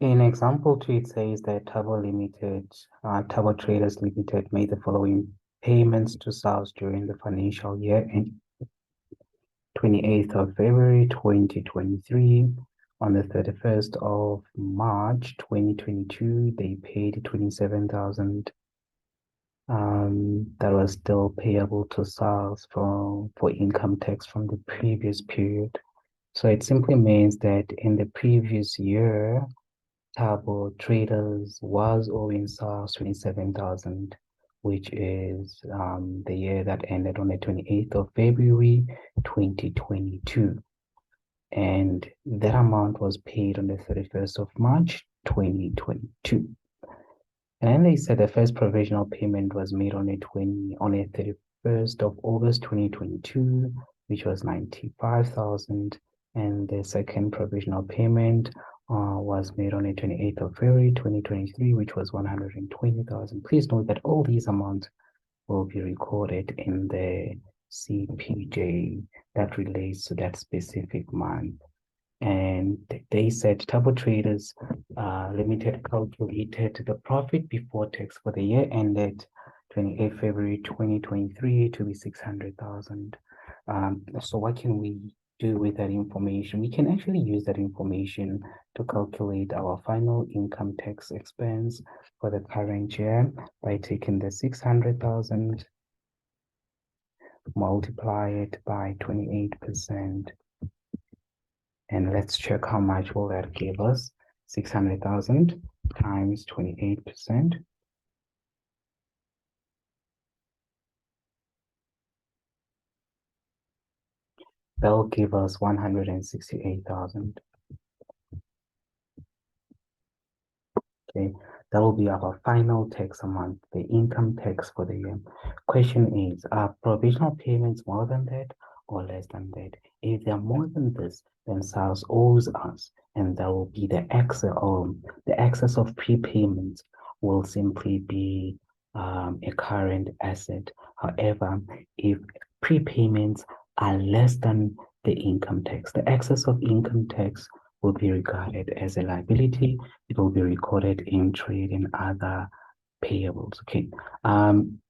In example two, it says that Turbo Traders Limited made the following payments to SARS during the financial year ending 28th of February 2023. On the 31st of March 2022, they paid 27,000 that was still payable to SARS for income tax from the previous period. So it simply means that in the previous year, Turbo Traders was owing SARS 27,000, which is the year that ended on the 28th of February 2022. And that amount was paid on the 31st of March 2022. And then they said the first provisional payment was made on the 31st of August 2022, which was 95,000. And the second provisional payment was made on the 28th of February 2023, which was 120,000. Please note that all these amounts will be recorded in the CPJ that relates to that specific month. And they said Turbo Traders Limited calculated the profit before tax for the year ended 28 February 2023 to be 600,000. So what can we do with that information? We can actually use that information to calculate our final income tax expense for the current year by taking the 600,000, multiply it by 28%. And let's check how much will that give us. 600,000 times 28%. That will give us 168,000. Okay, that will be our final tax amount, the income tax for the year. Question is, are provisional payments more than that or less than that? If they are more than this, then SARS owes us, and that will be the excess of prepayments will simply be a current asset. However, if prepayments are less than the income tax, the excess of income tax will be regarded as a liability. It will be recorded in trade and other payables. Okay.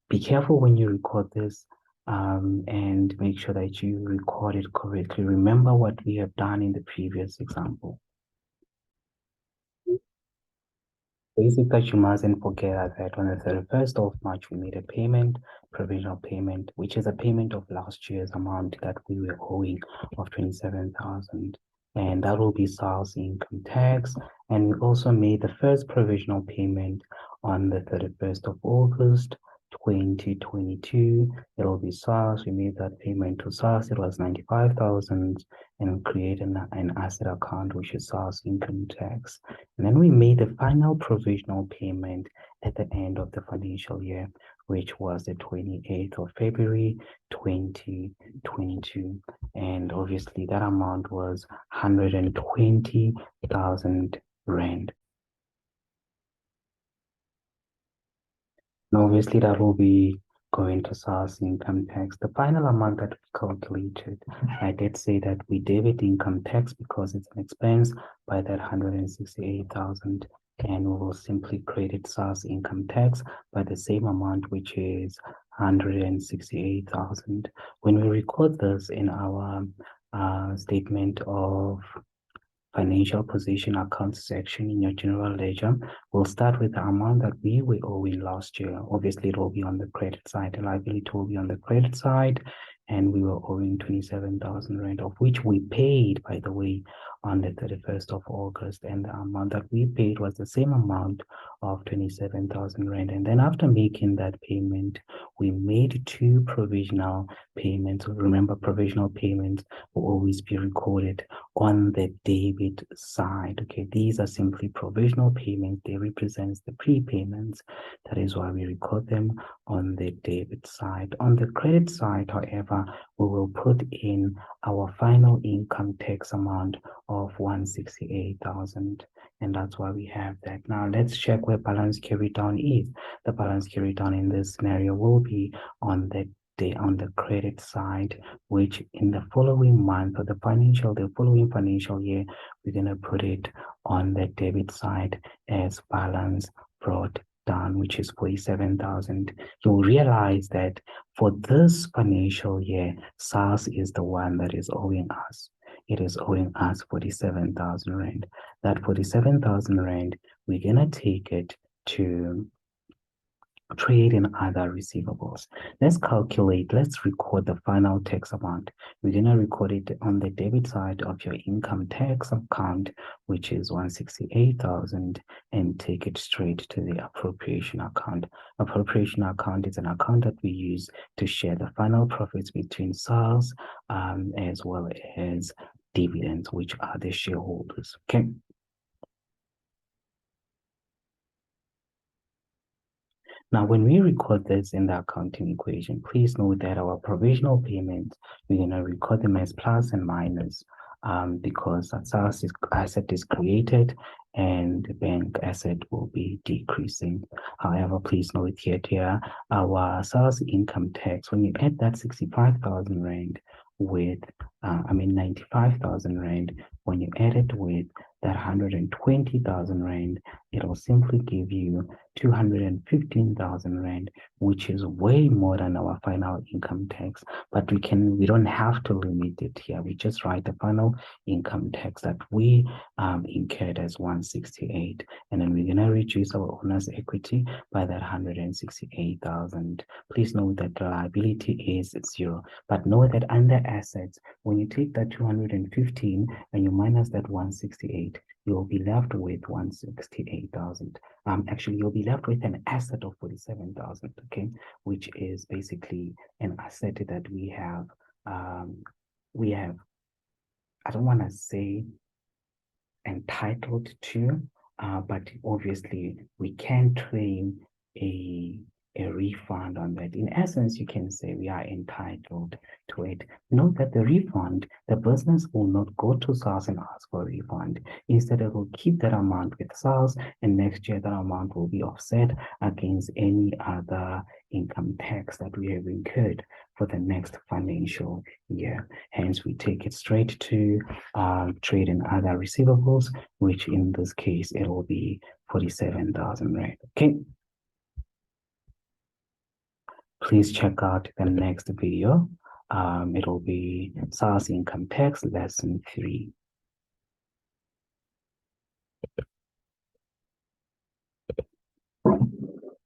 Be careful when you record this and make sure that you record it correctly. Remember what we have done in the previous example. Basic that you mustn't forget that on the 31st of March, we made a payment, provisional payment, which is a payment of last year's amount that we were owing of 27,000. And that will be SARS income tax. And we also made the first provisional payment on the 31st of August 2022. It will be SARS. We made that payment to SARS. It was 95,000, and create an asset account, which is SARS income tax. And then we made the final provisional payment at the end of the financial year, which was the 28th of February 2022. And obviously that amount was 120,000 Rand. And obviously that will be going to SARS income tax. The final amount that we calculated, I did say that we debit income tax because it's an expense by that 168,000, and we will simply credit SARS income tax by the same amount, which is 168,000. When we record this in our statement of financial position account section in your general ledger, we'll start with the amount that we were owing last year. Obviously, it will be on the credit side. The liability will be on the credit side, and we were owing 27,000 Rand, of which we paid, by the way, on the 31st of August. And the amount that we paid was the same amount of 27,000 Rand. And then after making that payment, we made two provisional payments. Remember, provisional payments will always be recorded on the debit side. Okay, these are simply provisional payments. They represent the prepayments. That is why we record them on the debit side. On the credit side, however, we will put in our final income tax amount of 168,000. And that's why we have that. Now let's check where balance carried down is. The balance carried down in this scenario will be on the credit side, which in the following month or the following financial year, we're going to put it on the debit side as balance brought down, which is 47,000. You'll realize that for this financial year, SARS is the one that is owing us. It is owing us 47,000 rand. That 47,000 rand, we're gonna take it to trade in other receivables. Let's calculate, let's record the final tax amount. We're going to record it on the debit side of your income tax account, which is 168,000, and take it straight to the appropriation account. Appropriation account is an account that we use to share the final profits between SARS as well as dividends, which are the shareholders. Okay. Now, when we record this in the accounting equation, please note that our provisional payments, we're going to record them as plus and minus because a SARS asset is created and the bank asset will be decreasing. However, please note here, our SARS income tax, when you add that 65,000 Rand with, 95,000 Rand, when you add it with that 120,000 Rand, it'll simply give you 215,000 Rand, which is way more than our final income tax. But we don't have to limit it here. We just write the final income tax that we incurred as 168. And then we're gonna reduce our owner's equity by that 168,000. Please note that the liability is 0. But note that under assets, when you take that 215 and you minus that 168, you'll be left with 168,000. Actually, you'll be left with an asset of 47,000, okay, which is basically an asset that we have, I don't want to say entitled to, but obviously we can claim a refund on that. In essence, you can say we are entitled to it. Note that the refund, the business will not go to SARS and ask for a refund. Instead, it will keep that amount with SARS, and next year that amount will be offset against any other income tax that we have incurred for the next financial year. Hence, we take it straight to trade in other receivables, which in this case, it will be 47,000 Rand. Okay. Please check out the next video. It'll be SARS income tax lesson 3.